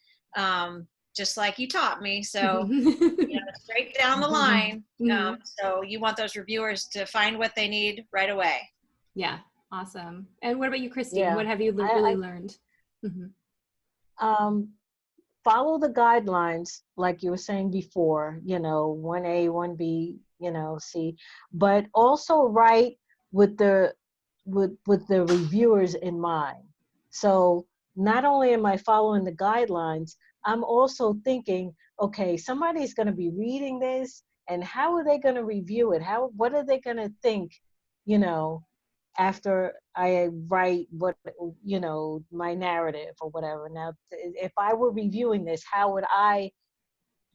just like you taught me. So, you know, straight down the line. So you want those reviewers to find what they need right away. Yeah. Awesome. And what about you, Christine? What have you really learned? Follow the guidelines, like you were saying before, you know, 1A, 1B, you know, C, but also write with the reviewers in mind. So not only am I following the guidelines, I'm also thinking, okay, somebody's going to be reading this, and how are they going to review it? What are they going to think, you know, after I write what, you know, my narrative or whatever. Now, if I were reviewing this, how would I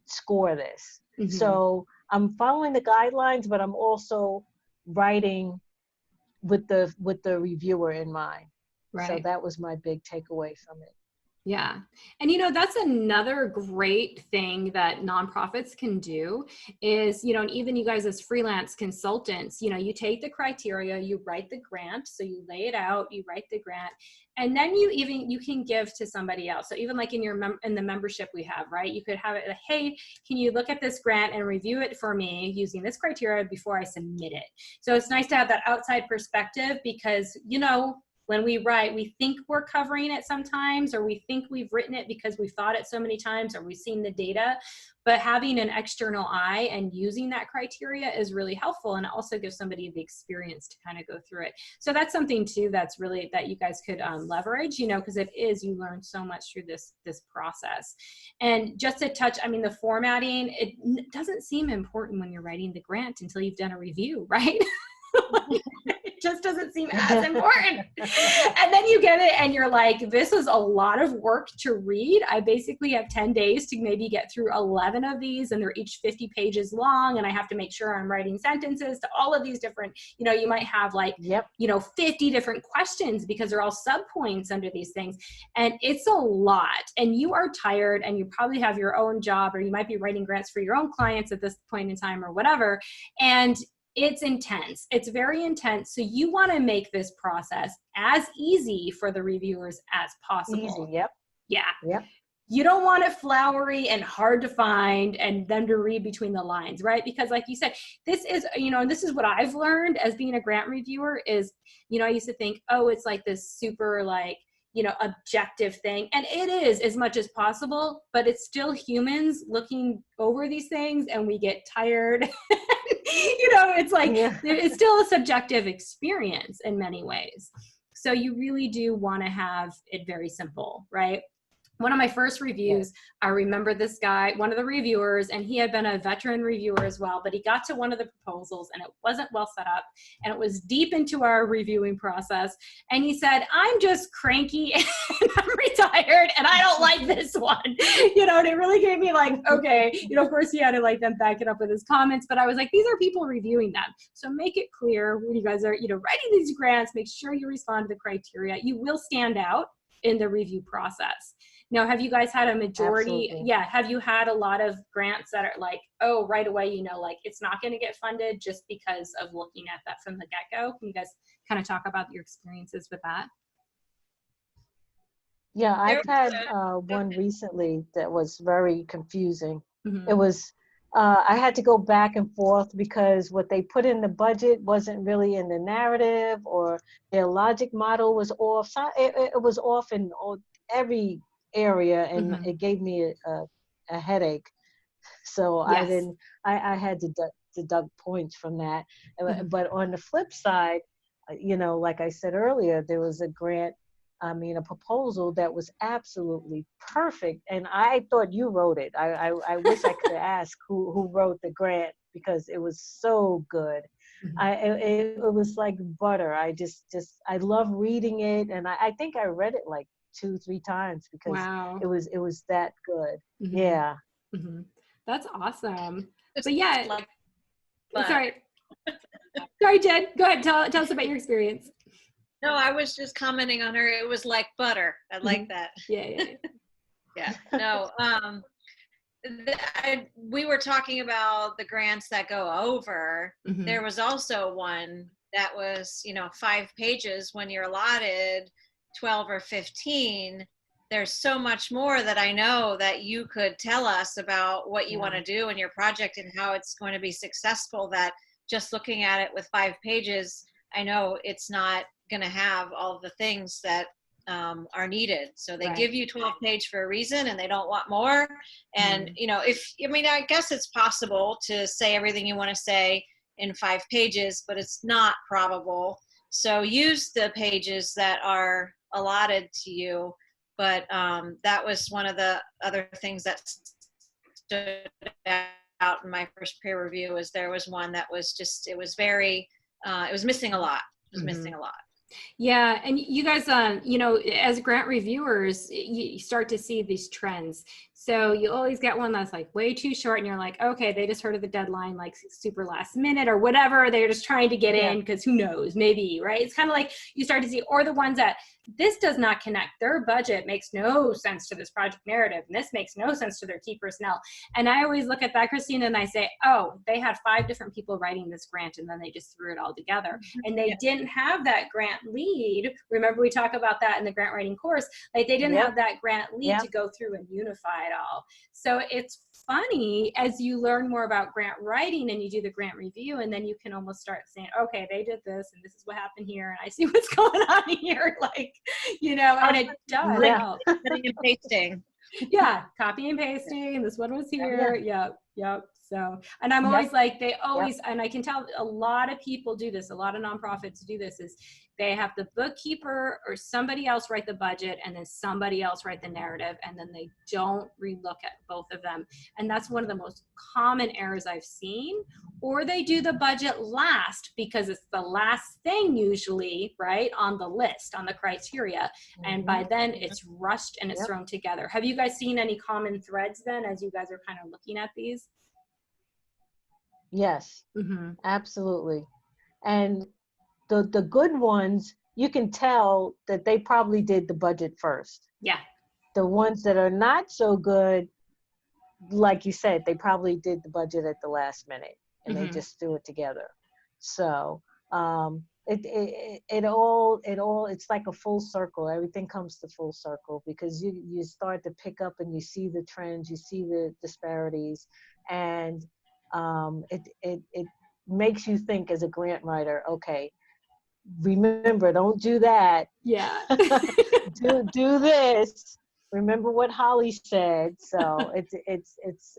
score this? So I'm following the guidelines, but I'm also writing with the reviewer in mind. Right. So that was my big takeaway from it. Yeah. And, you know, that's another great thing that nonprofits can do is, you know, and even you guys as freelance consultants, you know, you take the criteria, you write the grant. So you lay it out, you write the grant, and then you can give to somebody else. So even like in in the membership we have, right? You could have it like, hey, can you look at this grant and review it for me using this criteria before I submit it? So it's nice to have that outside perspective because, you know, when we write, we think we're covering it sometimes, or we think we've written it because we've thought it so many times, or we've seen the data. But having an external eye and using that criteria is really helpful, and it also gives somebody the experience to kind of go through it. So that's something too that's really, that you guys could leverage, you know, because it is, you learn so much through this process. And just to touch, I mean, the formatting, it doesn't seem important when you're writing the grant until you've done a review, right? It just doesn't seem as important. And then you get it and you're like, this is a lot of work to read. I basically have 10 days to maybe get through 11 of these, and they're each 50 pages long, and I have to make sure I'm writing sentences to all of these different, you know, you might have like, you know, 50 different questions because they're all subpoints under these things. And it's a lot, and you are tired, and you probably have your own job, or you might be writing grants for your own clients at this point in time or whatever. And it's intense. It's very intense. So you want to make this process as easy for the reviewers as possible. Easy, yep. Yeah. Yep. You don't want it flowery and hard to find and them to read between the lines, right? Because like you said, this is, you know, and this is what I've learned as being a grant reviewer is, you know, I used to think, oh, it's like this super like, you know, objective thing. And it is as much as possible, but it's still humans looking over these things, and we get tired. You know, it's like, it's still a subjective experience in many ways. So you really do want to have it very simple, right? One of my first reviews, I remember this guy, one of the reviewers, and he had been a veteran reviewer as well, but he got to one of the proposals and it wasn't well set up, and it was deep into our reviewing process. And he said, I'm just cranky and I'm retired and I don't like this one. You know, and it really gave me like, okay, you know, of course he had to like then back it up with his comments, but I was like, these are people reviewing them. So make it clear when you guys are, you know, writing these grants, make sure you respond to the criteria. You will stand out in the review process. Now, have you guys had a majority? Absolutely. Yeah. Have you had a lot of grants that are like, oh, right away, you know, like it's not going to get funded just because of looking at that from the get-go? Can you guys kind of talk about your experiences with that? Yeah, I've had one recently that was very confusing. It was, I had to go back and forth because what they put in the budget wasn't really in the narrative, or their logic model was off. So it was off in every area, and it gave me a headache. So I had to deduct points from that. But on the flip side, you know, like I said earlier, there was a grant, I mean, a proposal that was absolutely perfect. And I thought you wrote it. I wish I could ask who wrote the grant, because it was so good. It was like butter. I love reading it. And I think I read it like 2-3 times because it was that good. Yeah. That's awesome. But yeah, like, sorry, Jen, go ahead. Tell us about your experience. No, I was just commenting on her. It was like butter. I like that. Yeah. No, we were talking about the grants that go over. There was also one that was, you know, 5 pages when you're allotted 12 or 15. There's so much more that I know that you could tell us about what you want to do in your project and how it's going to be successful, that just looking at it with 5 pages, I know it's not going to have all of the things that are needed. So they give you 12 page for a reason, and they don't want more. And, you know, I guess it's possible to say everything you want to say in 5 pages, but it's not probable. So use the pages that are allotted to you. But that was one of the other things that stood out in my first peer review, is there was one that was just, it was very, it was missing a lot. It was missing a lot. Yeah, and you guys, you know, as grant reviewers, you start to see these trends. So you always get one that's like way too short, and you're like, okay, they just heard of the deadline, like super last minute or whatever. They're just trying to get in because who knows, maybe, right? It's kind of like you start to see, or the ones that this does not connect. Their budget makes no sense to this project narrative, and this makes no sense to their key personnel. And I always look at that, Christina, and I say, oh, they had 5 different people writing this grant, and then they just threw it all together. And they didn't have that grant lead. Remember, we talk about that in the grant writing course. Like they didn't have that grant lead to go through and unify it all. So it's funny as you learn more about grant writing and you do the grant review, and then you can almost start saying, okay, they did this and this is what happened here, and I see what's going on here. Like, you know, and it does help. Cutting and pasting. Yeah, copy and pasting. This one was here. Yep. So, and I'm always like, they always, and I can tell a lot of people do this, a lot of nonprofits do this, is they have the bookkeeper or somebody else write the budget and then somebody else write the narrative, and then they don't relook at both of them. And that's one of the most common errors I've seen. Or they do the budget last because it's the last thing usually, right, on the list, on the criteria. And by then it's rushed and it's thrown together. Have you guys seen any common threads then as you guys are kind of looking at these? Yes, absolutely. And the good ones, you can tell that they probably did the budget first. Yeah. The ones that are not so good, like you said, they probably did the budget at the last minute and they just threw it together. So it's like a full circle. Everything comes to full circle because you start to pick up and you see the trends, you see the disparities, and it makes you think as a grant writer, okay, remember, don't do that. Yeah. do this. Remember what Holly said. So it's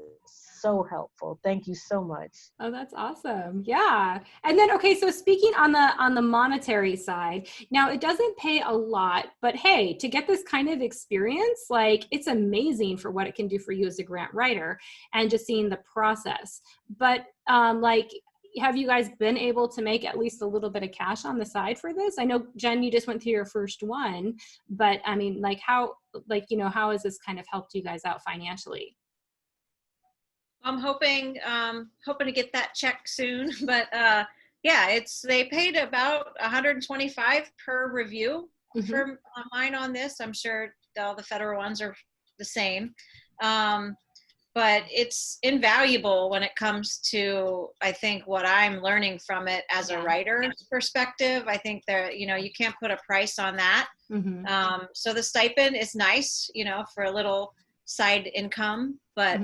so helpful. Thank you so much. Oh, that's awesome. Yeah. And then, okay, so speaking on the monetary side, now it doesn't pay a lot, but hey, to get this kind of experience, like it's amazing for what it can do for you as a grant writer and just seeing the process. But like, have you guys been able to make at least a little bit of cash on the side for this? I know, Jen, you just went through your first one, but I mean, like how has this kind of helped you guys out financially? I'm hoping to get that check soon, but yeah, they paid about $125 per review for mine on this. I'm sure all the federal ones are the same. But it's invaluable when it comes to, I think, what I'm learning from it as a writer's perspective. I think you can't put a price on that. So the stipend is nice, for a little side income, but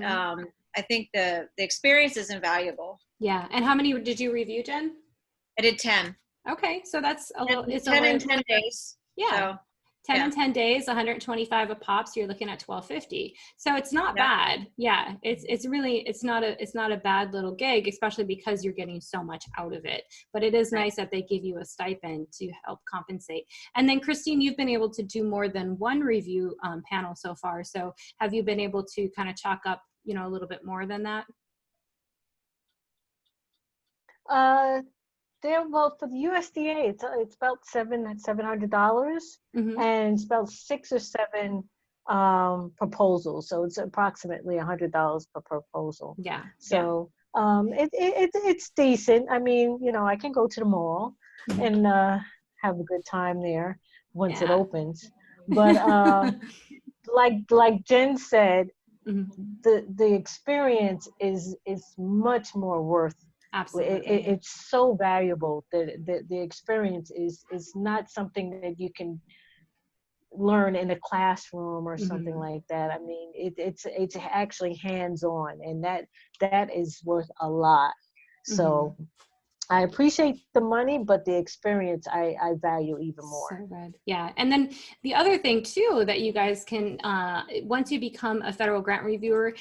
I think the experience is invaluable. Yeah. And how many did you review, Jen? I did 10. Okay. So that's a little, it's 10 in 10 days. Yeah. So, 10 in 10 days, 125 a pop. So you're looking at $12.50. So it's not bad. Yeah. It's really, it's not a bad little gig, especially because you're getting so much out of it, but it is nice that they give you a stipend to help compensate. And then Christine, you've been able to do more than one review panel so far. So have you been able to kind of chalk up, a little bit more than that? Well, for the USDA, it's about $700, and it's about 6 or 7 proposals. So it's approximately $100 per proposal. Yeah. So it's decent. I mean, I can go to the mall and have a good time there once it opens. But like Jen said, the experience is much more worth. Absolutely. It's so valuable that the experience is not something that you can learn in a classroom or something like that. I mean, it's actually hands-on, and that is worth a lot. So I appreciate the money, but the experience I value even more. So good. Yeah. And then the other thing too, that you guys can, once you become a federal grant reviewer,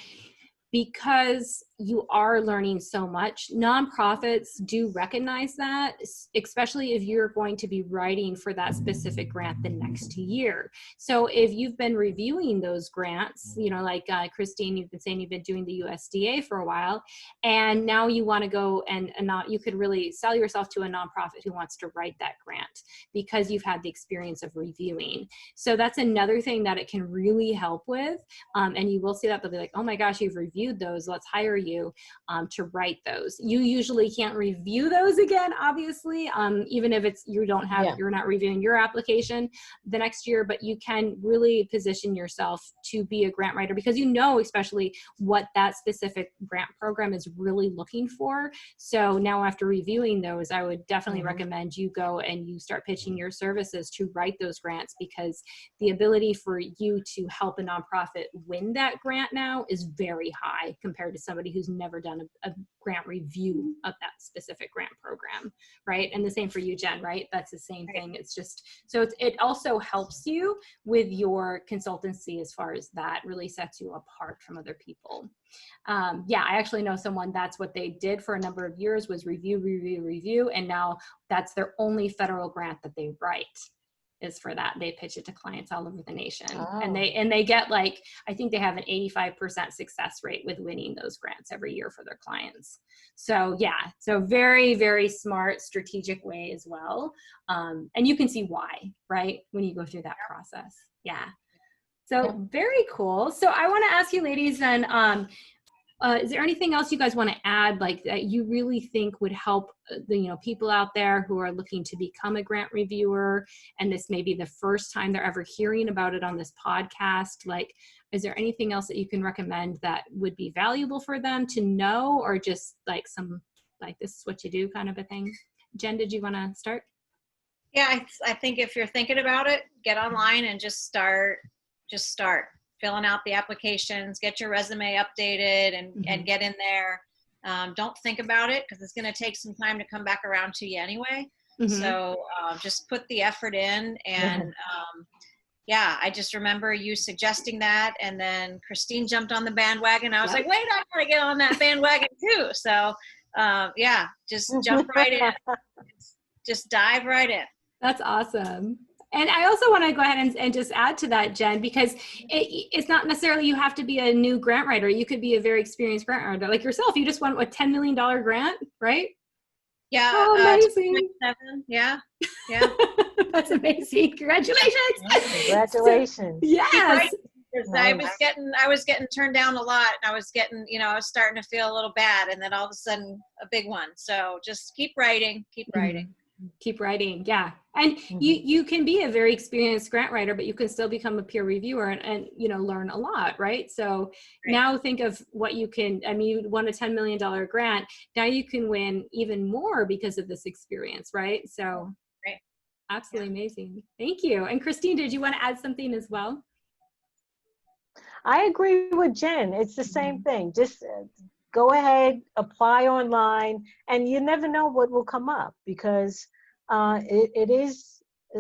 because you are learning so much, nonprofits do recognize that, especially if you're going to be writing for that specific grant the next year. So if you've been reviewing those grants, like Christine, you've been saying you've been doing the USDA for a while, and now you want to go and you could really sell yourself to a nonprofit who wants to write that grant because you've had the experience of reviewing. So that's another thing that it can really help with. And you will see that they'll be like, oh my gosh, you've reviewed those, let's hire you to write those. You usually can't review those again, obviously, even if you're not reviewing your application the next year, but you can really position yourself to be a grant writer because especially what that specific grant program is really looking for. So now after reviewing those, I would definitely recommend you go and you start pitching your services to write those grants, because the ability for you to help a nonprofit win that grant now is very high. high compared to somebody who's never done a grant review of that specific grant program, right? And the same for you, Jen, right? That's the same thing. It's just, so it also helps you with your consultancy as far as that really sets you apart from other people. Yeah, I actually know someone that's what they did for a number of years was review, and now that's their only federal grant that they write is for that. They pitch it to clients all over the nation. Oh. And they get like, I think they have an 85% success rate with winning those grants every year for their clients. So yeah, so very, very smart, strategic way as well. And you can see why, right? When you go through that process. Yeah. So very cool. So I want to ask you ladies then, is there anything else you guys want to add, like that you really think would help the people out there who are looking to become a grant reviewer, and this may be the first time they're ever hearing about it on this podcast? Like, is there anything else that you can recommend that would be valuable for them to know, or just like some, like, this is what you do kind of a thing? Jen, did you want to start? Yeah, I think if you're thinking about it, get online and just start filling out the applications, get your resume updated, and get in there. Don't think about it, because it's going to take some time to come back around to you anyway. So just put the effort in. And yeah, I just remember you suggesting that, and then Christine jumped on the bandwagon. I was like, wait, I got to get on that bandwagon too. So yeah, just jump right in. Just dive right in. That's awesome. And I also want to go ahead and just add to that, Jen, because it's not necessarily you have to be a new grant writer. You could be a very experienced grant writer like yourself. You just won a $10 million grant, right? Yeah. Oh, amazing. Yeah. That's amazing. Congratulations. Congratulations. Yes. I was getting turned down a lot, and I was starting to feel a little bad, and then all of a sudden a big one. So just keep writing. Keep writing. Yeah. And you can be a very experienced grant writer, but you can still become a peer reviewer and learn a lot, right? So now think of what you can, you won a $10 million grant. Now you can win even more because of this experience, right? So absolutely amazing. Thank you. And Christine, did you want to add something as well? I agree with Jen. It's the same thing. Just go ahead, apply online, and you never know what will come up, because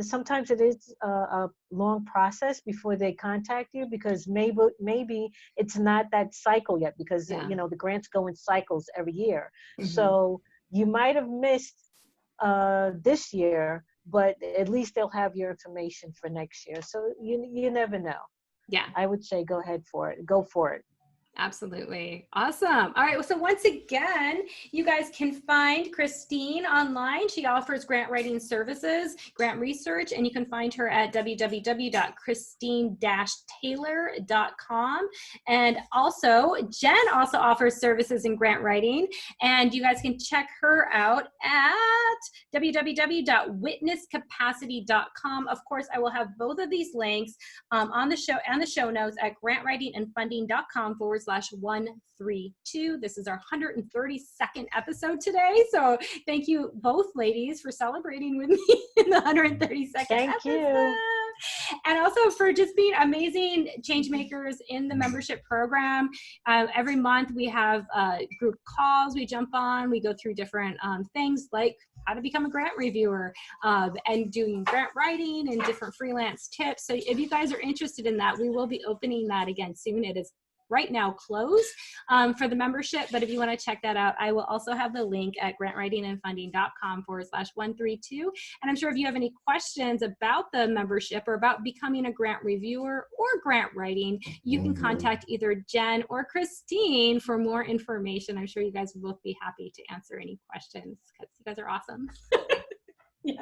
sometimes it is a long process before they contact you, because maybe it's not that cycle yet, because the grants go in cycles every year. So you might have missed this year, but at least they'll have your information for next year. So you never know. Yeah, I would say go for it. Absolutely. Awesome. All right. So once again, you guys can find Christine online. She offers grant writing services, grant research, and you can find her at www.christine-taylor.com. And also, Jen also offers services in grant writing, and you guys can check her out at www.witnesscapacity.com. Of course, I will have both of these links on the show and the show notes at grantwritingandfunding.com/132. This is our 132nd episode today. So thank you both ladies for celebrating with me in the 132nd episode. Thank you. And also for just being amazing change makers in the membership program. Every month we have group calls we jump on. We go through different things like how to become a grant reviewer and doing grant writing and different freelance tips. So if you guys are interested in that, we will be opening that again soon. It is right now closed for the membership, but if you want to check that out, I will also have the link at grantwritingandfunding.com/132. And I'm sure if you have any questions about the membership or about becoming a grant reviewer or grant writing, you can contact either Jen or Christine for more information. I'm sure you guys will both be happy to answer any questions because you guys are awesome. Yeah.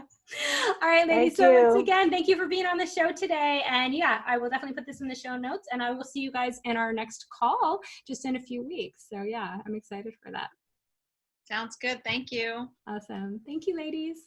All right, ladies. Once again, thank you for being on the show today. And yeah, I will definitely put this in the show notes, and I will see you guys in our next call just in a few weeks. So yeah, I'm excited for that. Sounds good. Thank you. Awesome. Thank you, ladies.